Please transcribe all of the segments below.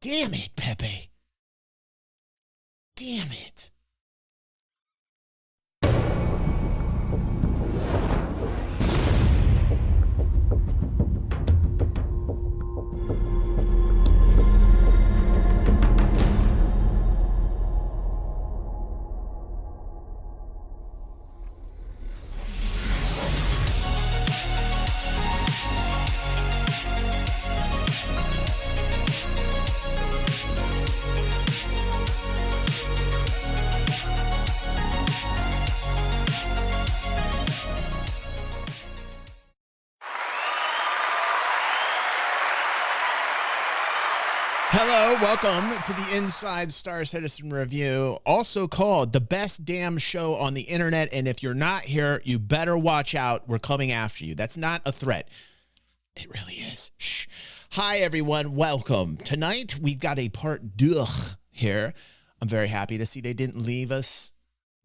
Damn it, Pepe. Damn it. Hello, welcome to the Inside Star Citizen Review, also called the best damn show on the internet. And if you're not here, you better watch out. We're coming after you. That's not a threat. It really is. Shh. Hi, everyone. Welcome. Tonight, we've got a part deux here. I'm very happy to see they didn't leave us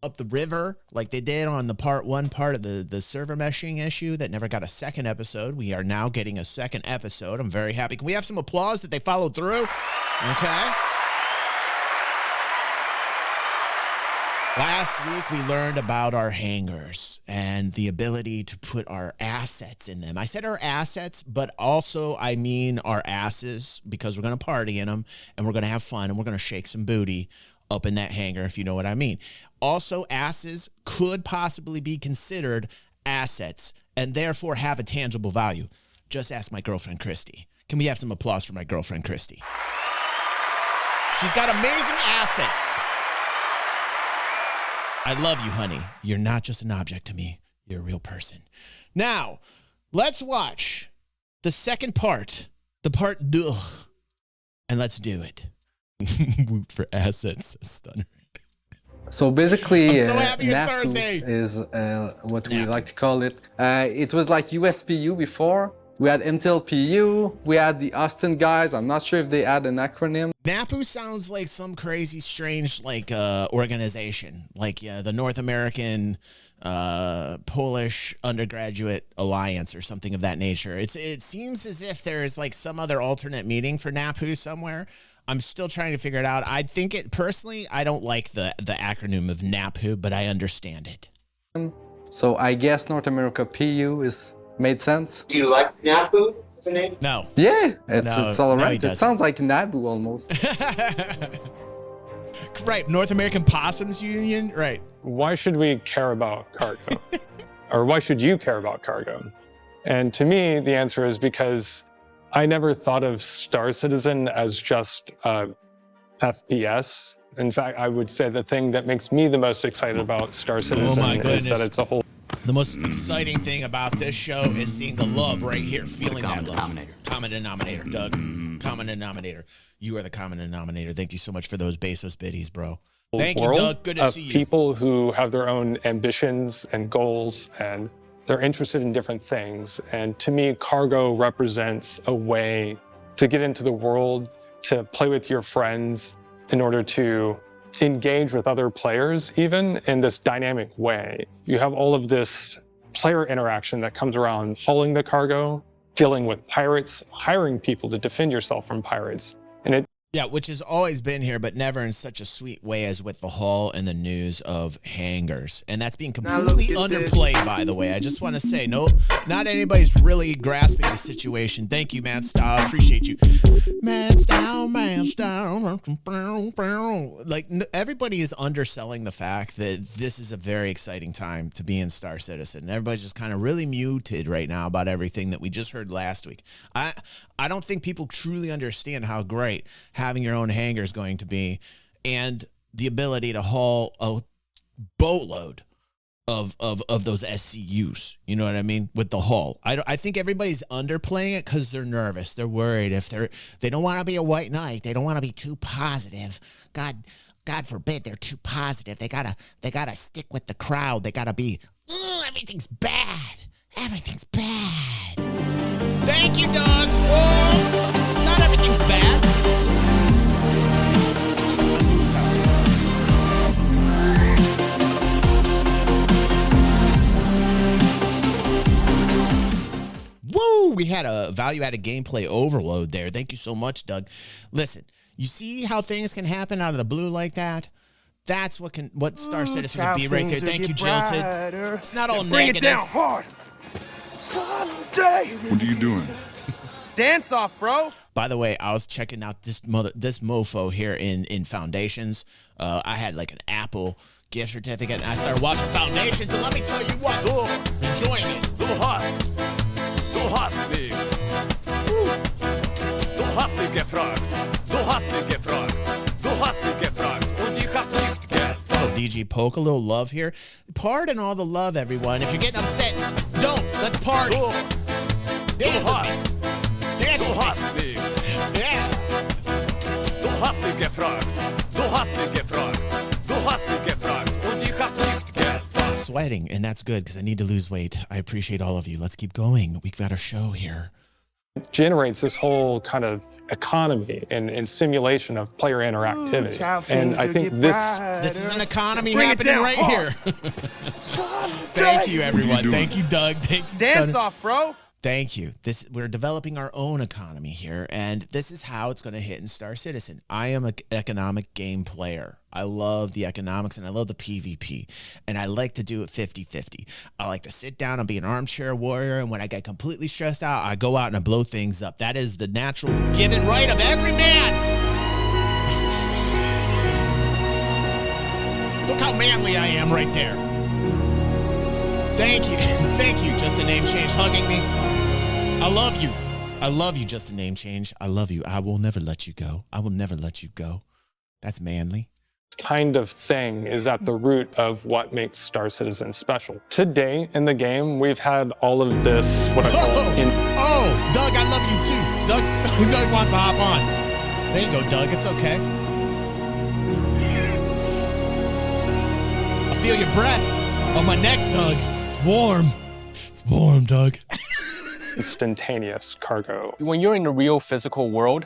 up the river like they did on the part one part of the server meshing issue that never got a second episode. We are now getting a second episode. I'm very happy. Can we have some applause that they followed through? Okay. Last week, we learned about our hangars and the ability to put our assets in them. I said our assets, but also I mean our asses, because we're going to party in them and we're going to have fun and we're going to shake some booty up in that hangar, if you know what I mean. Also, asses could possibly be considered assets and therefore have a tangible value. Just ask my girlfriend, Christy. Can we have some applause for my girlfriend, Christy? She's got amazing assets. I love you, honey. You're not just an object to me. You're a real person. Now, let's watch the second part, the part deux, and let's do it. Woot for assets, Stunner. So basically, I'm so happy it's NAPU Thursday. is what we like to call it. It was like USPU before. We had Intel PU. We had the Austin guys. I'm not sure if they had an acronym. NAPU sounds like some crazy, strange, like organization, like the North American Polish Undergraduate Alliance or something of that nature. It seems as if there is like some other alternate meaning for NAPU somewhere. I'm still trying to figure it out. I think it personally, I don't like the acronym of NAPU, but I understand it. So I guess North America PU is made sense. Do you like NAPU as a name? No. Yeah, it's all no, right. he It sounds like NABU almost. Right, North American Possums Union, right. Why should we care about cargo? Or why should you care about cargo? And to me, the answer is because I never thought of Star Citizen as just FPS. In fact, I would say the thing that makes me the most excited about Star Citizen is that it's a whole... The most exciting thing about this show is seeing the love right here, feeling that love. Denominator. Common denominator, Doug. Common denominator. You are the common denominator. Thank you so much for those Bezos biddies, bro. Thank you, Doug. Good to see you. People who have their own ambitions and goals, and they're interested in different things. And to me, cargo represents a way to get into the world, to play with your friends in order to engage with other players, even in this dynamic way. You have all of this player interaction that comes around hauling the cargo, dealing with pirates, hiring people to defend yourself from pirates. And it Yeah, which has always been here, but never in such a sweet way as with the haul and the news of hangars. And that's being completely underplayed, by the way. I just want to say, no, not anybody's really grasping the situation. Thank you, Man Style. Appreciate you. Man Style, Man Style. Like, everybody is underselling the fact that this is a very exciting time to be in Star Citizen. Everybody's just kind of really muted right now about everything that we just heard last week. I don't think people truly understand how great having your own hangar is going to be, and the ability to haul a boatload of those SCUs. You know what I mean? With the haul. I think everybody's underplaying it because they're nervous. They're worried if they don't want to be a white knight. They don't want to be too positive. God forbid they're too positive. They gotta stick with the crowd. They gotta be, everything's bad. Everything's bad. Thank you, Doug. Oh, not everything's bad. Woo! We had had a value-added gameplay overload there. Thank you so much, Doug. Listen, you see how things can happen out of the blue like that? That's what Star Citizen can be right there. Thank you, Jilted. It's not all Bring negative. it down hard. Someday. What are you doing? Dance off, bro. By the way, I was checking out this mofo here in Foundations. I had like an Apple gift certificate, and I started watching Foundations, and let me tell you what, enjoying it. Du hast mich. Du hast mich gefragt. Du hast mich gefragt. Du hast mich gefragt. Und ich hab nicht gesagt. Oh, DG Poke, a little love here. Pardon all the love, everyone. If you're getting upset, don't. Let's party. Dance with me. Dance Du with hast me. mich. Yeah. Du hast mich gefragt. Du hast mich gefragt. Du hast mich gefragt. Und ich hab nicht gesagt. Sweating, and that's good because I need to lose weight. I appreciate all of you. Let's keep going. We've got a show here. It generates this whole kind of economy and simulation of player interactivity. And I think this This is an economy Bring it happening down right hard. here. Thank you, everyone. Thank you, Doug. Thank you, Dance Stunner. off, bro. Thank you. We're developing our own economy here, and this is how it's going to hit in Star Citizen. I am an economic game player. I love the economics, and I love the PvP, and I like to do it 50-50. I like to sit down and be an armchair warrior, and when I get completely stressed out, I go out and I blow things up. That is the natural given right of every man. Look how manly I am right there. Thank you. Thank you, Just a Name Change, hugging me. I love you. I love you, Just a Name Change. I love you. I will never let you go. I will never let you go. That's manly. kind of thing is at the root of what makes Star Citizen special. Today in the game, we've had all of this, what I call Oh, Doug, I love you too. Doug wants to hop on. There you go, Doug. It's okay. I feel your breath on my neck, Doug. It's warm. It's warm, Doug. instantaneous cargo. When you're in the real physical world,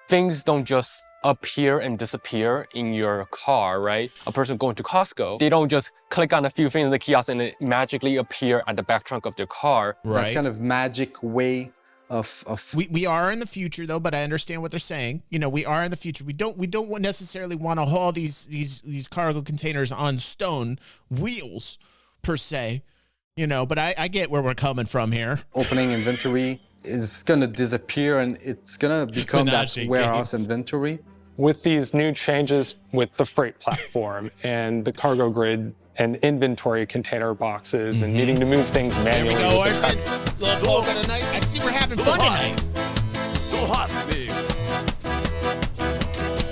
things don't just appear and disappear in your car, right? A person going to Costco, they don't just click on a few things in the kiosk and it magically appear at the back trunk of their car. Right. That kind of magic way of We are in the future though, but I understand what they're saying. You know, we are in the future. We don't necessarily want to haul these cargo containers on stone wheels per se. You know, but I get where we're coming from here. opening inventory is gonna disappear and it's gonna become that Menaging warehouse games. inventory. With these new changes with the freight platform and the cargo grid and inventory container boxes and needing to move things There we manually. go, with the Orson. Little polka tonight. I see we're having fun tonight. Du hast mich.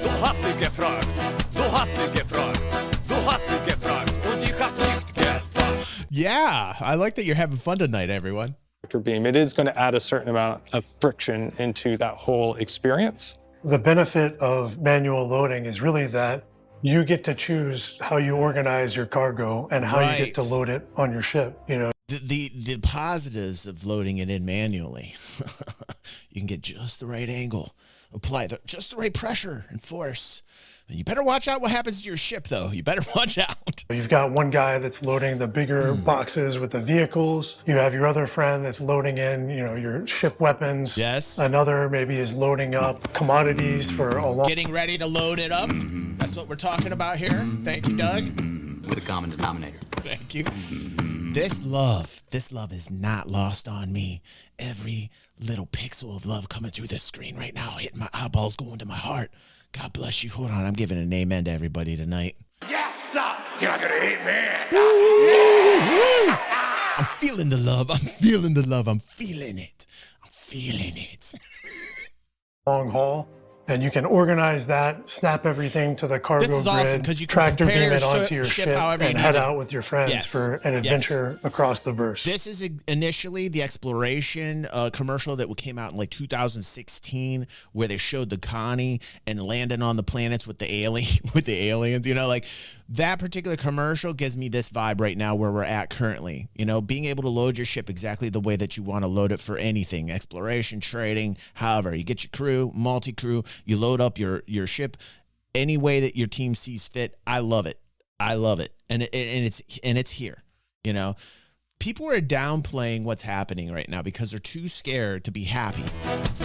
Du hast mich gefragt. Du hast mich gefragt. Du hast mich gefragt. Und ich hab nicht gesagt. Yeah, I like that you're having fun tonight, everyone. beam, it is going to add a certain amount of friction into that whole experience. The benefit of manual loading is really that you get to choose how you organize your cargo and how you get to Right. load it on your ship. You know, The positives of loading it in manually, you can get just the right angle, apply just the right pressure and force. You better watch out what happens to your ship, though. You better watch out. you've got one guy that's loading the bigger boxes with the vehicles. You have your other friend that's loading in, you know, your ship weapons. Yes. Another maybe is loading up commodities for a long. Getting ready to load it up. That's what we're talking about here. Thank you, Doug. With a common denominator. Thank you. This love is not lost on me. Every little pixel of love coming through this screen right now, hitting my eyeballs, going to my heart. God bless you. Hold on, I'm giving an amen to everybody tonight. Yes, sir. You're not gonna hate me. I'm feeling the love. I'm feeling the love. I'm feeling it. I'm feeling it. Long haul, and you can organize that, snap everything to the cargo This is grid, awesome, 'cause you can tractor prepare beam it your onto your ship ship, however you and need head to. out with your friends Yes. for an Yes. adventure across the verse. This is initially the exploration commercial that came out in like 2016, where they showed the Connie and landing on the planets with the aliens. You know, like that particular commercial gives me this vibe right now where we're at currently. You know, being able to load your ship exactly the way that you want to load it for anything, exploration, trading, however. You get your crew, multi-crew, you load up your ship any way that your team sees fit. I love it. I love it. And it's here, you know. People are downplaying what's happening right now because they're too scared to be happy.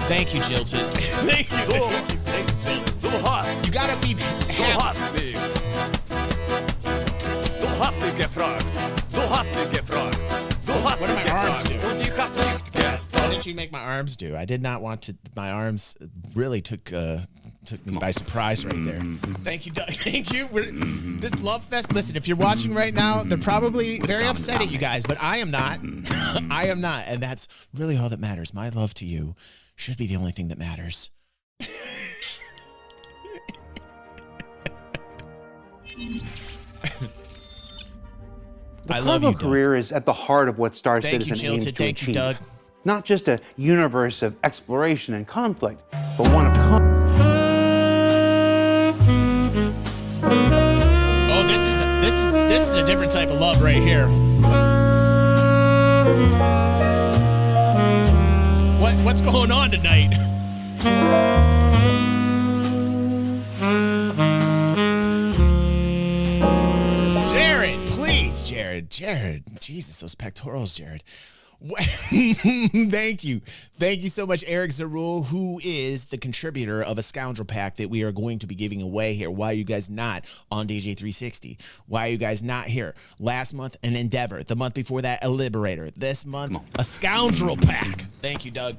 Thank you, Jilted. Thank you. You gotta be happy. What do my arms do? What did you make my arms do? I did not want to. My arms really took me by surprise right there. Thank you, Doug. Thank you. This Love Fest. Listen, if you're watching right now, they're probably very upset at you guys, but I am not. I am not, and that's really all that matters. My love to you should be the only thing that matters. The cargo career is at the heart of what Star Citizen aims to achieve. Doug. Not just a universe of exploration and conflict, but one of Oh, this is a different type of love right here. What's going on tonight? Jared, please, Jared. Jesus, those pectorals, Jared. Thank you so much, Eric Zarul, who is the contributor of a scoundrel pack that we are going to be giving away here. Why are you guys not on DJ 360? Why are you guys not here? Last month, an Endeavor. The month before that, a Liberator. This month, a scoundrel pack. Thank you, Doug.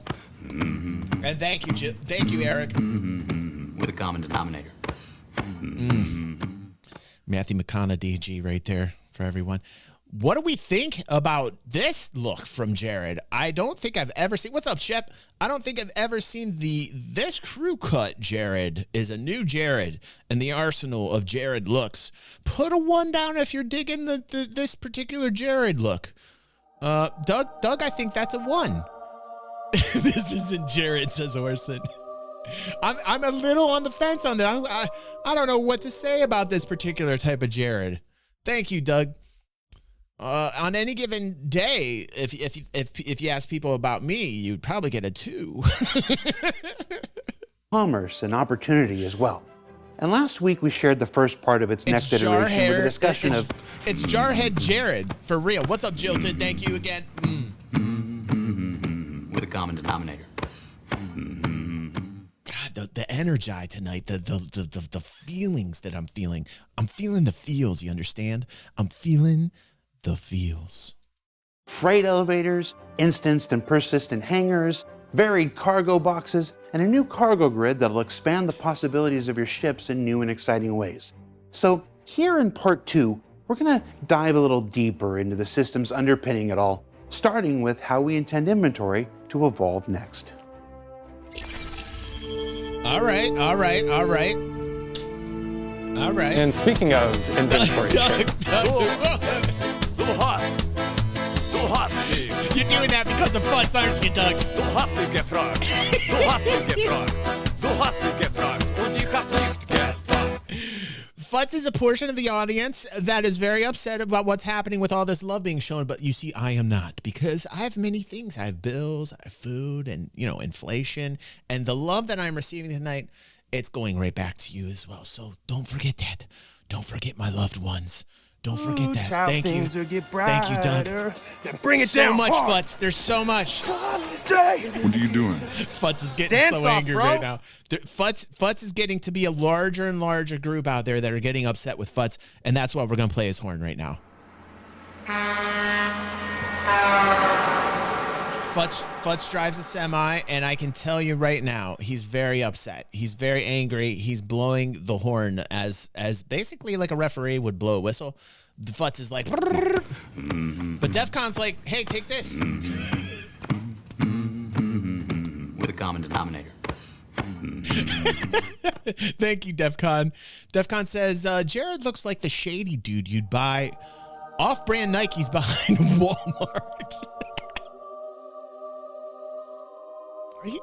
And thank you, Eric. With a common denominator. Matthew McConaughey right there for everyone. What do we think about this look from Jared? I don't think I've ever seen. What's up, Shep? I don't think I've ever seen this crew cut. Jared is a new Jared in the arsenal of Jared looks. Put a 1 down if you're digging this particular Jared look. Doug, I think that's a 1. This isn't Jared, says Orson. I'm a little on the fence on that. I don't know what to say about this particular type of Jared. Thank you, Doug. On any given day, if you ask people about me, you'd probably get a 2. commerce and opportunity as well. And last week we shared the first part of its next iteration with a discussion of... It's Jarhead Jared, for real. What's up, Jilted? Thank you again. With a common denominator. God, the energy tonight, the feelings that I'm feeling. I'm feeling the feels, you understand? I'm feeling the feels. Freight elevators, instanced and persistent hangars, varied cargo boxes, and a new cargo grid that'll expand the possibilities of your ships in new and exciting ways. So here in part 2, we're gonna dive a little deeper into the systems underpinning it all, starting with how we intend inventory to evolve next. All right. And speaking of inventory, You're doing that because of FUTs, aren't you, Doug? FUTs is a portion of the audience that is very upset about what's happening with all this love being shown, but you see, I am not, because I have many things. I have bills, I have food, and, inflation, and the love that I'm receiving tonight, it's going right back to you as well. So don't forget that. Don't forget my loved ones. Don't forget that. Thank you. Thank you, Doug. Bring it so down much, hard. FUTs. There's so much. What are you doing? FUTs is getting Dance so off, angry bro. right now. FUTs is getting to be a larger and larger group out there that are getting upset with FUTs, and that's why we're going to play his horn right now. FUTs drives a semi, and I can tell you right now, he's very upset. He's very angry. He's blowing the horn as basically like a referee would blow a whistle. The FUTs is like, but DEFCON's like, hey, take this. With a common denominator. Thank you, DEFCON. DEFCON says, Jared looks like the shady dude you'd buy off-brand Nikes behind Walmart.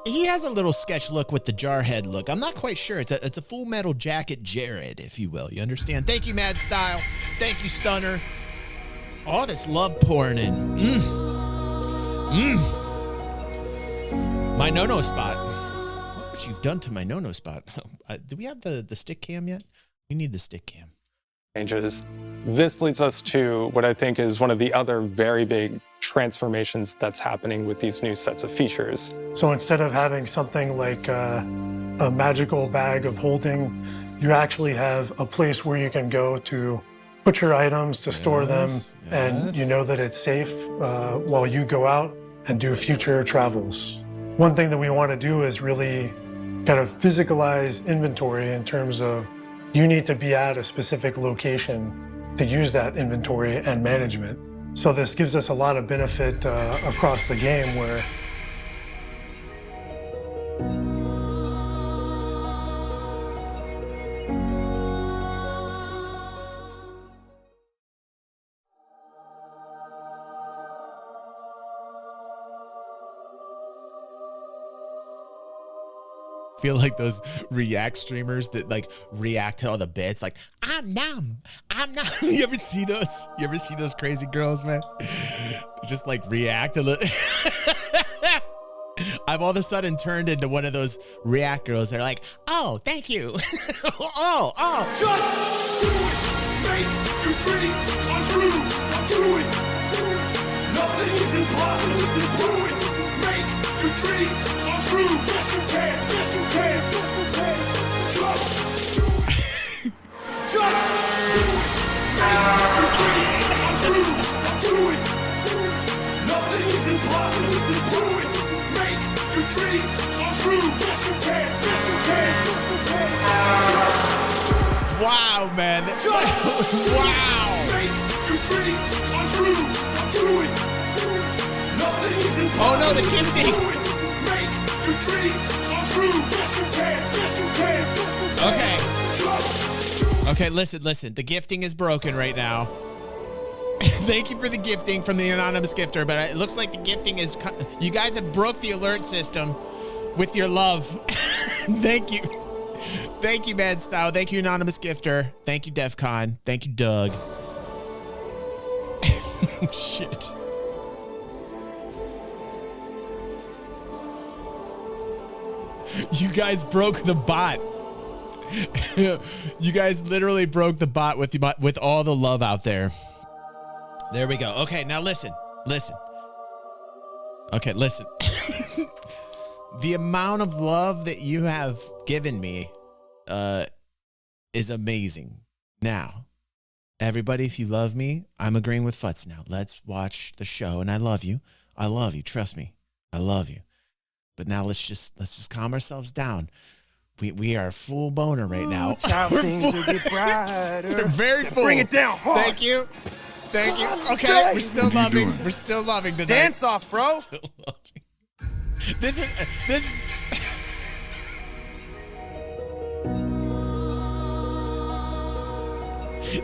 He has a little sketch look with the Jarhead look. I'm not quite sure. It's a Full Metal Jacket Jared, if you will. You understand? Thank you, Mad Style. Thank you, Stunner. All this love pouring in. My no-no spot. What you've done to my no-no spot? Do we have the stick cam yet? We need the stick cam. changes. This leads us to what I think is one of the other very big transformations that's happening with these new sets of features. So instead of having something like a magical bag of holding, you actually have a place where you can go to put your items, to store them, and you know that it's safe while you go out and do future travels. One thing that we want to do is really kind of physicalize inventory in terms of you need to be at a specific location to use that inventory and management. So this gives us a lot of benefit across the game where feel like those React streamers that like react to all the bits, like I'm numb. You ever see those? You ever see those crazy girls, man? They just like react a little. I've all of a sudden turned into one of those React girls. They're like, oh, thank you. oh. Just do it. Make your dreams come true. Do it. Nothing is impossible. Do it. Make your dreams come true. Yes, you can. Yes, you can. Just do it. Just do it. Make your dreams come true. Do it. Nothing is impossible. Do it. Make your dreams come true. Yes, you can. Yes, you can. Wow, man. Wow. Make your dreams come true. Do it. Nothing is impossible. Oh no, the gifting. Do it. Make your dreams come true. Yes, you can. Yes, you can. Okay. Okay, listen. The gifting is broken right now. Thank you for the gifting from the anonymous gifter, but it looks like the gifting is... You guys have broke the alert system with your love. Thank you. Thank you, Mad Style. Thank you, anonymous gifter. Thank you, DEFCON. Thank you, Doug. Shit. You guys broke the bot. You guys literally broke the bot with all the love out there. There we go. Okay, now listen. Okay, listen. The amount of love that you have given me is amazing. Now, everybody, if you love me, I'm agreeing with Futz now. Let's watch the show, and I love you. I love you. Trust me. I love you. But now let's just calm ourselves down. We are full boner right now. Things will get brighter. We're very full. Bring it down hard. Thank you. Okay, we're still loving. We're still loving tonight. Dance off, bro. Still loving. This is.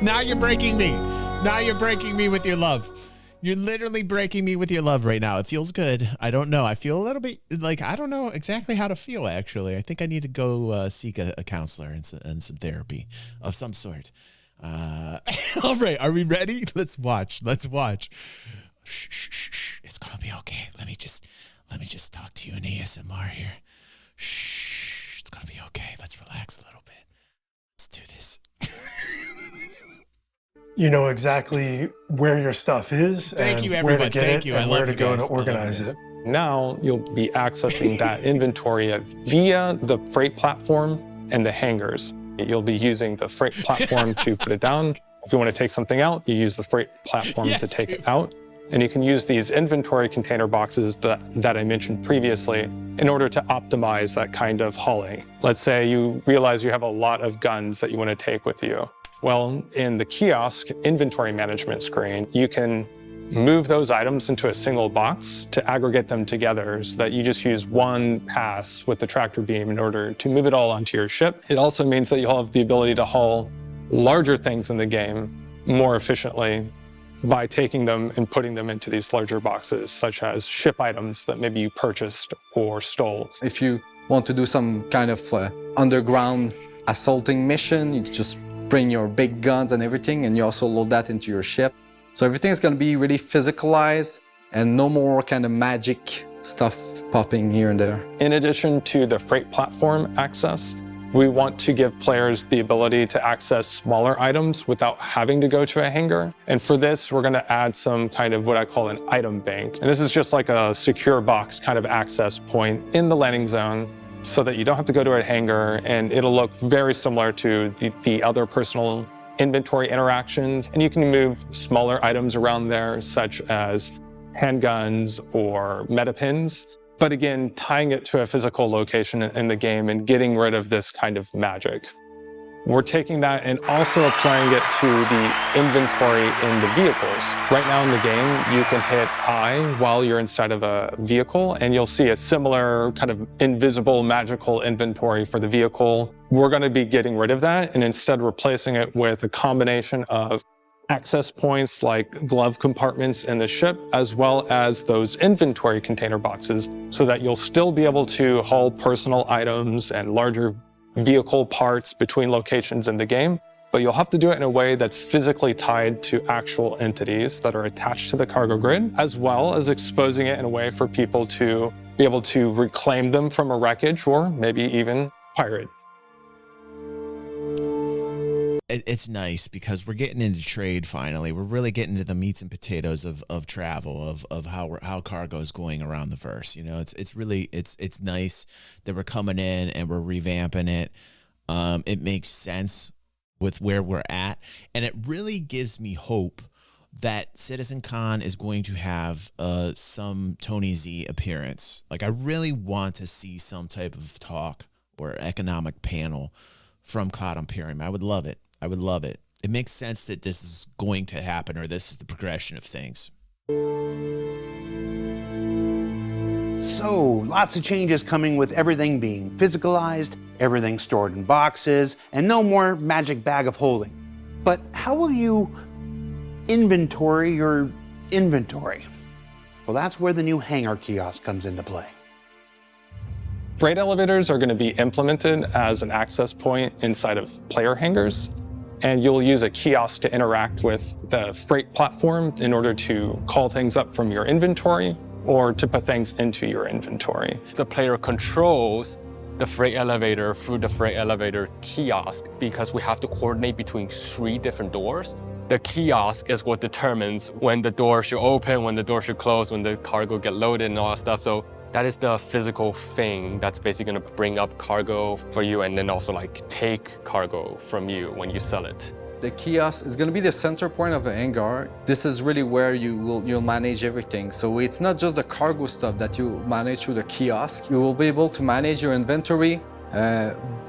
Now you're breaking me. Now you're breaking me with your love. You're literally breaking me with your love right now. It feels good. I don't know. I feel a little bit like I don't know exactly how to feel, actually. I think I need to go seek a counselor and some therapy of some sort. All right. Are we ready? Let's watch. Shh. It's going to be okay. Let me just talk to you in ASMR here. Shh. It's going to be okay. Let's relax a little bit. Let's do this. you know exactly where your stuff is and where to get it and where to go to organize it. Now you'll be accessing that inventory via the freight platform and the hangars. You'll be using the freight platform to put it down. If you want to take something out, you use the freight platform to take it out. And you can use these inventory container boxes that I mentioned previously in order to optimize that kind of hauling. Let's say you realize you have a lot of guns that you want to take with you. Well, in the kiosk inventory management screen, you can move those items into a single box to aggregate them together so that you just use one pass with the tractor beam in order to move it all onto your ship. It also means that you'll have the ability to haul larger things in the game more efficiently by taking them and putting them into these larger boxes, such as ship items that maybe you purchased or stole. If you want to do some kind of underground assaulting mission, you just bring your big guns and everything, and you also load that into your ship. So everything is going to be really physicalized and no more kind of magic stuff popping here and there. In addition to the freight platform access, We want to give players the ability to access smaller items without having to go to a hangar. And for this, we're going to add some kind of what I call an item bank. And this is just like a secure box kind of access point in the landing zone so that you don't have to go to a hangar, and it'll look very similar to the other personal inventory interactions. And you can move smaller items around there, such as handguns or meta pins. But again, tying it to a physical location in the game and getting rid of this kind of magic. We're taking that and also applying it to the inventory in the vehicles. Right now in the game, you can hit I while you're inside of a vehicle, and you'll see a similar kind of invisible magical inventory for the vehicle. We're going to be getting rid of that and instead replacing it with a combination of access points like glove compartments in the ship, as well as those inventory container boxes, so that you'll still be able to haul personal items and larger vehicle parts between locations in the game, but you'll have to do it in a way that's physically tied to actual entities that are attached to the cargo grid, as well as exposing it in a way for people to be able to reclaim them from a wreckage or maybe even pirate. It's nice because we're getting into trade finally. We're really getting into the meats and potatoes of travel, of how cargo is going around the verse. You know, it's really nice that we're coming in and we're revamping it. It makes sense with where we're at, and it really gives me hope that CitizenCon is going to have some Tony Z appearance. Like, I really want to see some type of talk or economic panel from Cloud Imperium. I would love it. I would love it. It makes sense that this is going to happen, or this is the progression of things. So, lots of changes coming with everything being physicalized, everything stored in boxes, and no more magic bag of holding. But how will you inventory your inventory? Well, that's where the new hangar kiosk comes into play. Freight elevators are going to be implemented as an access point inside of player hangars, and you'll use a kiosk to interact with the freight platform in order to call things up from your inventory or to put things into your inventory. The player controls the freight elevator through the freight elevator kiosk because we have to coordinate between 3 different doors. The kiosk is what determines when the door should open, when the door should close, when the cargo get loaded and all that stuff. So that is the physical thing that's basically going to bring up cargo for you and then also like take cargo from you when you sell it. The kiosk is going to be the center point of the hangar. This is really where you'll manage everything. So it's not just the cargo stuff that you manage through the kiosk. You will be able to manage your inventory,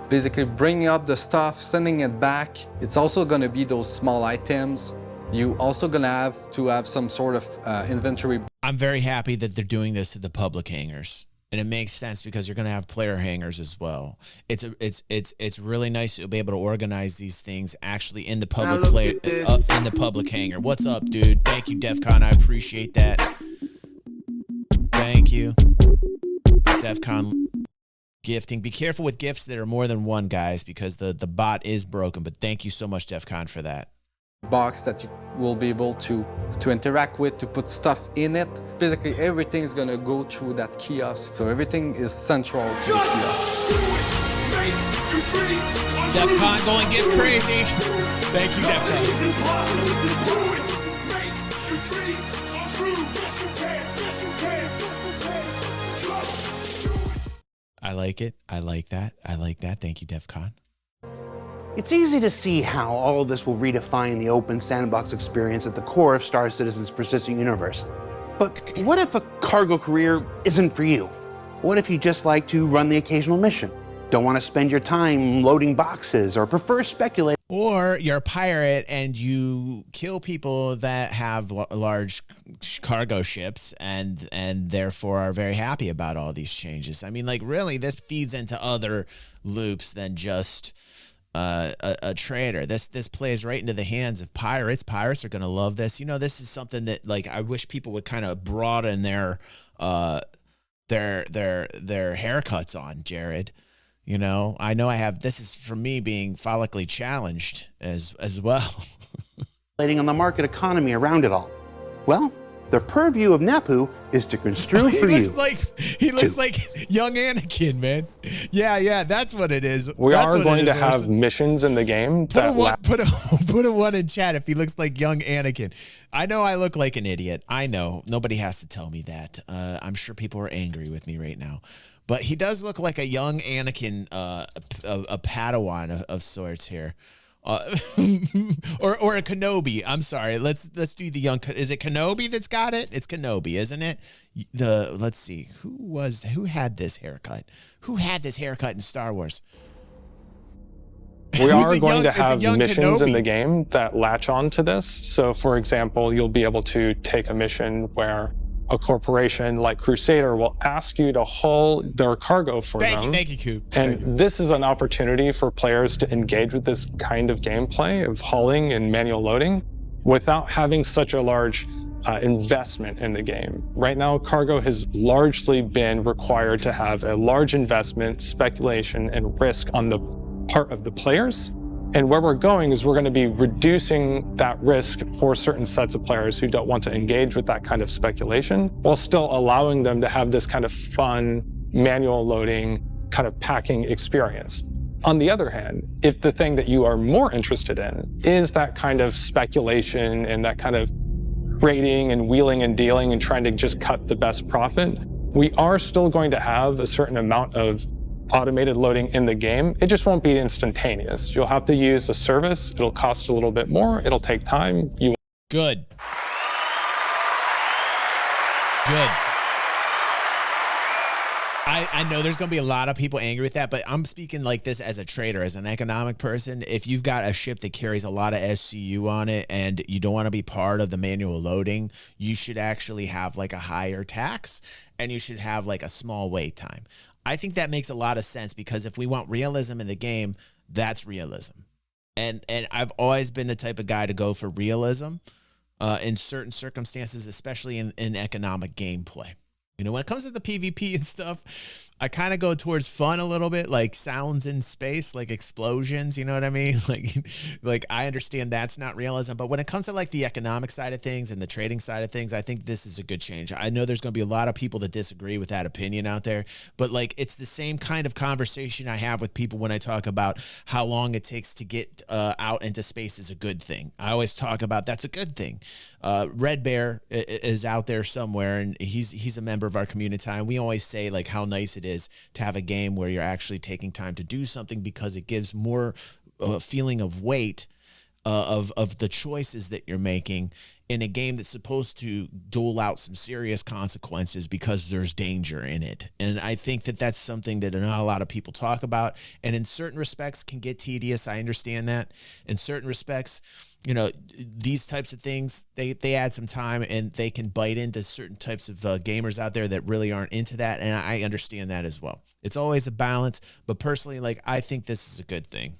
basically bringing up the stuff, sending it back. It's also going to be those small items. You also going to have some sort of inventory. I'm very happy that they're doing this to the public hangars, and it makes sense because you're going to have player hangars as well. It's really nice to be able to organize these things actually in the public in the public hangar. What's up, dude? Thank you, DEFCON. I appreciate that. Thank you, DEFCON gifting. Be careful with gifts that are more than one, guys, because the bot is broken. But thank you so much, DEFCON, for that. Box that you will be able to interact with, to put stuff in it. Basically, everything is going to go through that kiosk. So everything is central to the kiosk. DEFCON going get crazy. Thank you, DEFCON. I like it. I like that. I like that. Thank you, DEFCON. It's easy to see how all of this will redefine the open sandbox experience at the core of Star Citizen's persistent universe. But what if a cargo career isn't for you? What if you just like to run the occasional mission? Don't want to spend your time loading boxes or prefer speculating? Or you're a pirate and you kill people that have large cargo ships and therefore are very happy about all these changes. I mean, like, really, this feeds into other loops than just a trader. This plays right into the hands of pirates. Pirates are going to love this. You know, this is something that, like, I wish people would kind of broaden their haircuts on, Jared. You know I have, this is for me being follically challenged as well. On the market economy around it all. Well, The purview of Napu is to construe for you. He looks like young Anakin, man. Yeah, that's what it is. We That's are what going it to is, have Orson. missions in the game Put that a one in chat if he looks like young Anakin. I know I look like an idiot. I know. Nobody has to tell me that. I'm sure people are angry with me right now. But he does look like a young Anakin, a Padawan of sorts here. Or a Kenobi. I'm sorry. Let's do the young. Is it Kenobi that's got it? It's Kenobi, isn't it? Let's see. Who had this haircut? Who had this haircut in Star Wars? We are going to have missions Kenobi in the game that latch on to this. So, for example, you'll be able to take a mission where a corporation like Crusader will ask you to haul their cargo for them. Thank you, Coop. And this is an opportunity for players to engage with this kind of gameplay of hauling and manual loading without having such a large investment in the game. Right now, cargo has largely been required to have a large investment, speculation, and risk on the part of the players. And where we're going is we're going to be reducing that risk for certain sets of players who don't want to engage with that kind of speculation, while still allowing them to have this kind of fun, manual loading, kind of packing experience. On the other hand, if the thing that you are more interested in is that kind of speculation and that kind of trading and wheeling and dealing and trying to just cut the best profit, we are still going to have a certain amount of automated loading in the game. It just won't be instantaneous. You'll have to use a service. It'll cost a little bit more. It'll take time. Good. I know there's going to be a lot of people angry with that, but I'm speaking like this as a trader, as an economic person. If you've got a ship that carries a lot of SCU on it and you don't want to be part of the manual loading, you should actually have like a higher tax and you should have like a small wait time. I think that makes a lot of sense because if we want realism in the game, that's realism. And I've always been the type of guy to go for realism in certain circumstances, especially in economic gameplay. You know, when it comes to the PvP and stuff, I kind of go towards fun a little bit, like sounds in space, like explosions, you know what I mean? Like I understand that's not realism, but when it comes to like the economic side of things and the trading side of things, I think this is a good change. I know there's going to be a lot of people that disagree with that opinion out there, but like it's the same kind of conversation I have with people when I talk about how long it takes to get out into space is a good thing. I always talk about that's a good thing. Red Bear is out there somewhere, and he's a member of our Communitai, and we always say like how nice it is to have a game where you're actually taking time to do something because it gives more feeling of weight of the choices that you're making in a game that's supposed to dole out some serious consequences because there's danger in it. And I think that that's something that not a lot of people talk about, and in certain respects can get tedious. I understand that. In certain respects, you know, these types of things, they add some time and they can bite into certain types of gamers out there that really aren't into that. And I understand that as well. It's always a balance, but personally, like, I think this is a good thing.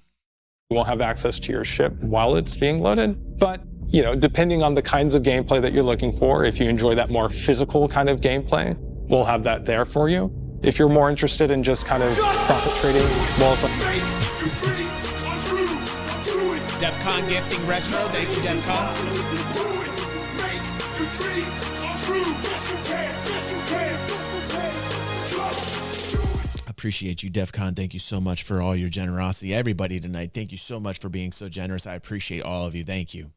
You won't have access to your ship while it's being loaded, but you know, depending on the kinds of gameplay that you're looking for, if you enjoy that more physical kind of gameplay, we'll have that there for you. If you're more interested in just kind of profit trading, we'll also... DEFCON gifting retro, thank you, DEFCON. Appreciate you, DEFCON. Thank you so much for all your generosity. Everybody tonight, thank you so much for being so generous. I appreciate all of you. Thank you.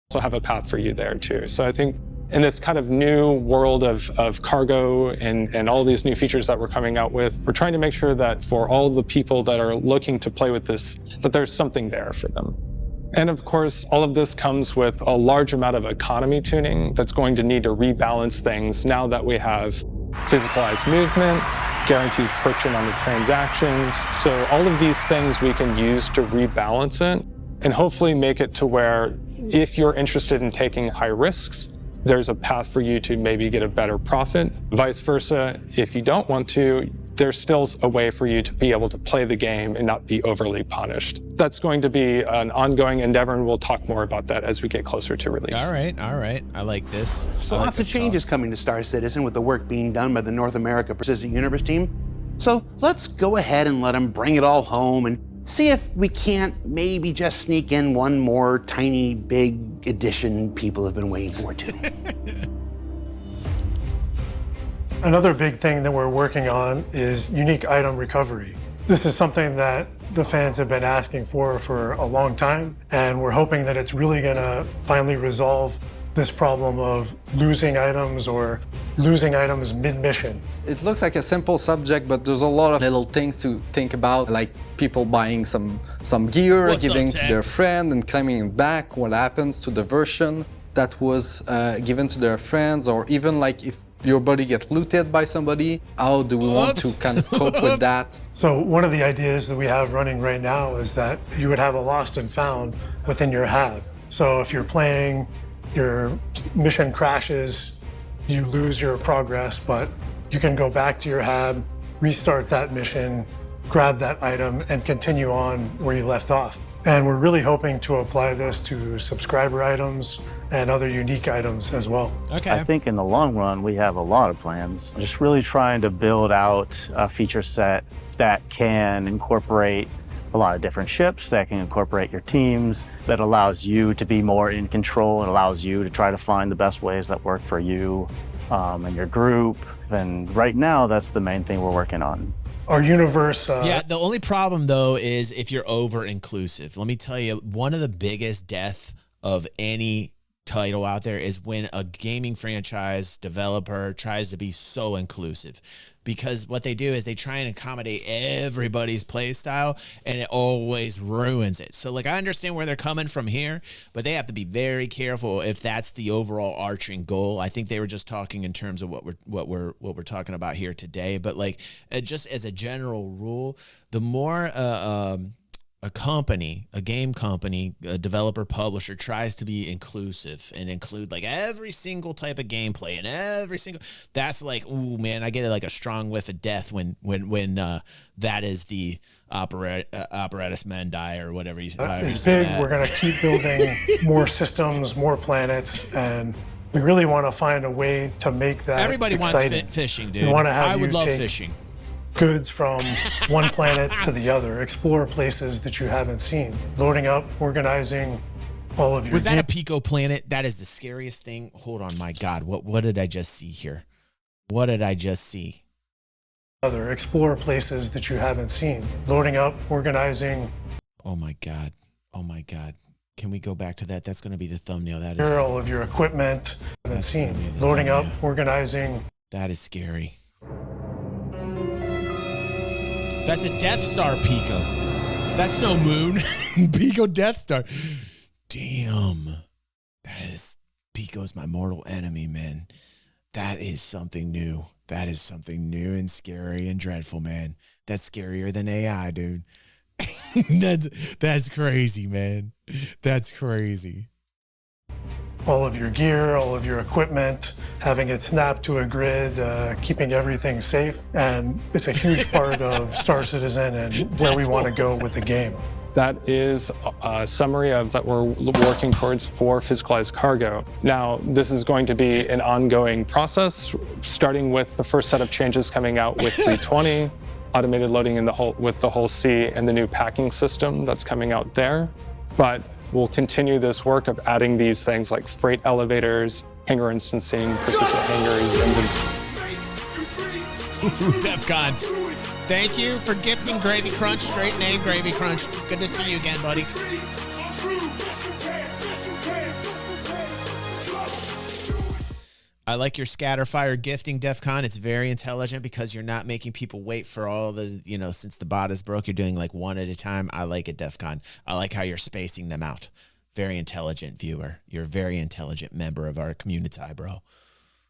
Also have a path for you there too. So I think in this kind of new world of cargo and all these new features that we're coming out with, we're trying to make sure that for all the people that are looking to play with this, that there's something there for them. And of course, all of this comes with a large amount of economy tuning that's going to need to rebalance things now that we have physicalized movement, guaranteed friction on the transactions. So all of these things we can use to rebalance it and hopefully make it to where if you're interested in taking high risks, there's a path for you to maybe get a better profit. Vice versa, if you don't want to, there's still a way for you to be able to play the game and not be overly punished. That's going to be an ongoing endeavor, and we'll talk more about that as we get closer to release. All right. I like this. So lots of changes coming to Star Citizen with the work being done by the North America Persistent Universe team. So let's go ahead and let them bring it all home and see if we can't maybe just sneak in one more tiny, big edition people have been waiting for too. Another big thing that we're working on is unique item recovery. This is something that the fans have been asking for a long time, and we're hoping that it's really gonna finally resolve this problem of losing items or losing items mid-mission. It looks like a simple subject, but there's a lot of little things to think about, like people buying some gear, giving to their friend and claiming it back. What happens to the version that was given to their friends, or even like if your buddy gets looted by somebody, how do we want to kind of cope with that? So one of the ideas that we have running right now is that you would have a lost and found within your hab. So if you're playing, your mission crashes, you lose your progress, but you can go back to your hab, restart that mission, grab that item, and continue on where you left off. And we're really hoping to apply this to subscriber items and other unique items as well. Okay. I think in the long run, we have a lot of plans. Just really trying to build out a feature set that can incorporate a lot of different ships, that can incorporate your teams, that allows you to be more in control. It allows you to try to find the best ways that work for you and your group. And right now, that's the main thing we're working on. Our universe. Yeah, the only problem though is if you're over inclusive. Let me tell you, one of the biggest deaths of any title out there is when a gaming franchise developer tries to be so inclusive, because what they do is they try and accommodate everybody's play style, and it always ruins it. So like, I understand where they're coming from here, but they have to be very careful if that's the overall arching goal. I think they were just talking in terms of what we're talking about here today, but like just as a general rule, the more a game company, a developer, publisher tries to be inclusive and include like every single type of gameplay and every single, that's like, ooh man, I get like a strong whiff of death when that is the apparatus Mendai or whatever you say. It's big. We're going to keep building more systems, more planets, and we really want to find a way to make that everybody exciting. wants fishing, dude. We want to have I would love take fishing. Goods from one planet to the other, explore places that you haven't seen, loading up, organizing all of your. Was that a Pico planet? That is the scariest thing. Hold on, my God, what did I just see here? What did I just see? Other explore places that you haven't seen, loading up, organizing. Oh my God! Oh my God! Can we go back to that? That's going to be the thumbnail. That is all of your equipment haven't seen, loading up, organizing. That is scary. That's a Death Star, Pico. That's no moon. Pico Death Star. Damn. Pico's my mortal enemy, man. That is something new. That is something new and scary and dreadful, man. That's scarier than AI, dude. That's crazy, man. That's crazy. All of your gear, all of your equipment, having it snapped to a grid, keeping everything safe. And it's a huge part of Star Citizen and where we want to go with the game. That is a summary of that we're working towards for physicalized cargo. Now, this is going to be an ongoing process, starting with the first set of changes coming out with 320, automated loading in with the whole C, and the new packing system that's coming out there. But we'll continue this work of adding these things like freight elevators, hangar instancing, persistent hangars, and DEFCON. Thank you for gifting Gravy Crunch, straight name Gravy Crunch. Good to see you again, buddy. I like your scatterfire gifting, DEFCON. It's very intelligent because you're not making people wait for all the, since the bot is broke, you're doing like one at a time. I like it, DEFCON. I like how you're spacing them out. Very intelligent viewer. You're a very intelligent member of our community, bro.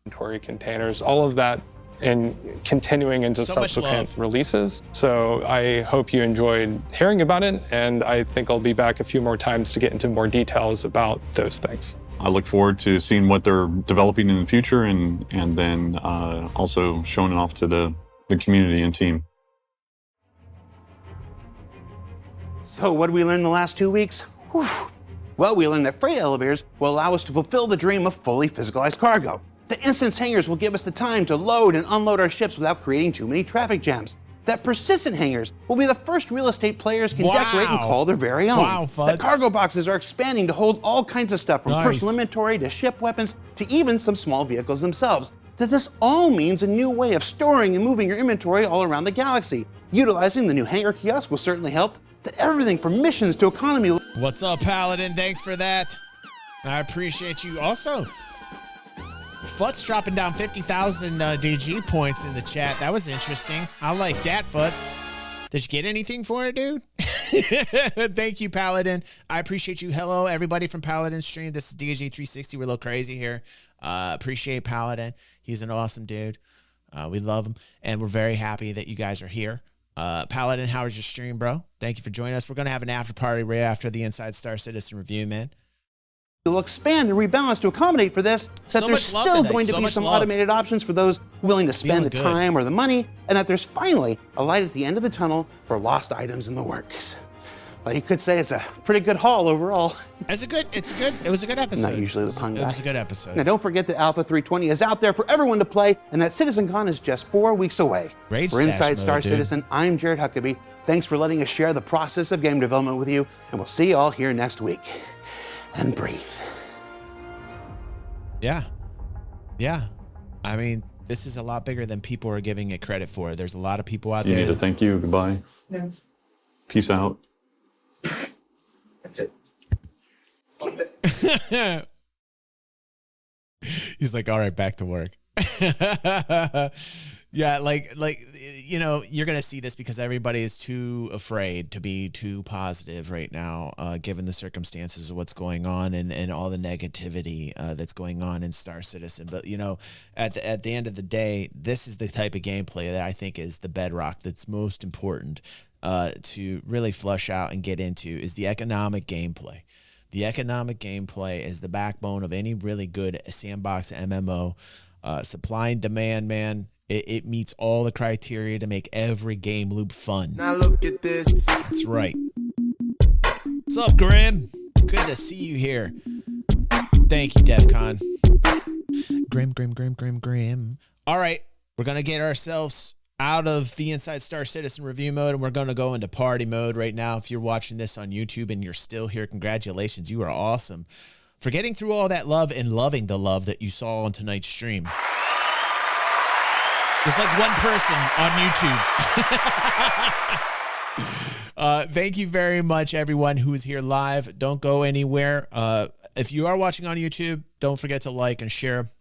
Inventory containers, all of that, and continuing into subsequent releases. So I hope you enjoyed hearing about it, and I think I'll be back a few more times to get into more details about those things. I look forward to seeing what they're developing in the future, and then also showing it off to the community and team. So what did we learn in the last 2 weeks? Whew. Well, we learned that freight elevators will allow us to fulfill the dream of fully physicalized cargo. The instance hangars will give us the time to load and unload our ships without creating too many traffic jams. That persistent hangars will be the first real estate players can decorate and call their very own. Wow, the cargo boxes are expanding to hold all kinds of stuff from Nice. personal inventory to ship weapons to even some small vehicles themselves. that this all means a new way of storing and moving your inventory all around the galaxy. Utilizing the new hangar kiosk will certainly help. That everything from missions to economy. What's up, Paladin? Thanks for that. I appreciate you. Also, Futz dropping down 50,000 DG points in the chat. That was interesting. I like that, Futz. Did you get anything for it, dude? Thank you, Paladin. I appreciate you. Hello, everybody from Paladin Stream. This is DG360. We're a little crazy here. Appreciate Paladin. He's an awesome dude. We love him. And we're very happy that you guys are here. Paladin, how was your stream, bro? Thank you for joining us. We're going to have an after party right after the Inside Star Citizen review, man. Will expand and rebalance to accommodate for this, that there's still going to be some automated options for those willing to spend the time or the money, and that there's finally a light at the end of the tunnel for lost items in the works. Well, you could say it's a pretty good haul overall. It was a good episode. Not usually the pun guy. It was a good episode. Now don't forget that Alpha 320 is out there for everyone to play, and that CitizenCon is just 4 weeks away. For Inside Star Citizen, I'm Jared Huckabee. Thanks for letting us share the process of game development with you, and we'll see you all here next week. And breathe. Yeah. I mean, this is a lot bigger than people are giving it credit for. There's a lot of people out there. You need to thank you. Goodbye. Yeah. Peace out. That's it. He's like, all right, back to work. Yeah, like you know, you're gonna see this because everybody is too afraid to be too positive right now, given the circumstances of what's going on and all the negativity that's going on in Star Citizen. But you know, at the end of the day, this is the type of gameplay that I think is the bedrock that's most important to really flush out and get into is the economic gameplay. The economic gameplay is the backbone of any really good sandbox MMO. Supply and demand, man. It meets all the criteria to make every game loop fun. Now look at this. That's right. What's up, Grim? Good to see you here. Thank you, DEFCON. Grim. All right, we're going to get ourselves out of the Inside Star Citizen review mode, and we're going to go into party mode right now. If you're watching this on YouTube and you're still here, congratulations. You are awesome for getting through all that love and loving the love that you saw on tonight's stream. There's like one person on YouTube. Thank you very much, everyone who is here live. Don't go anywhere. If you are watching on YouTube, don't forget to like and share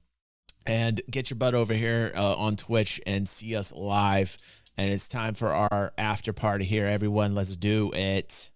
and get your butt over here on Twitch and see us live. And it's time for our after party here, everyone. Let's do it.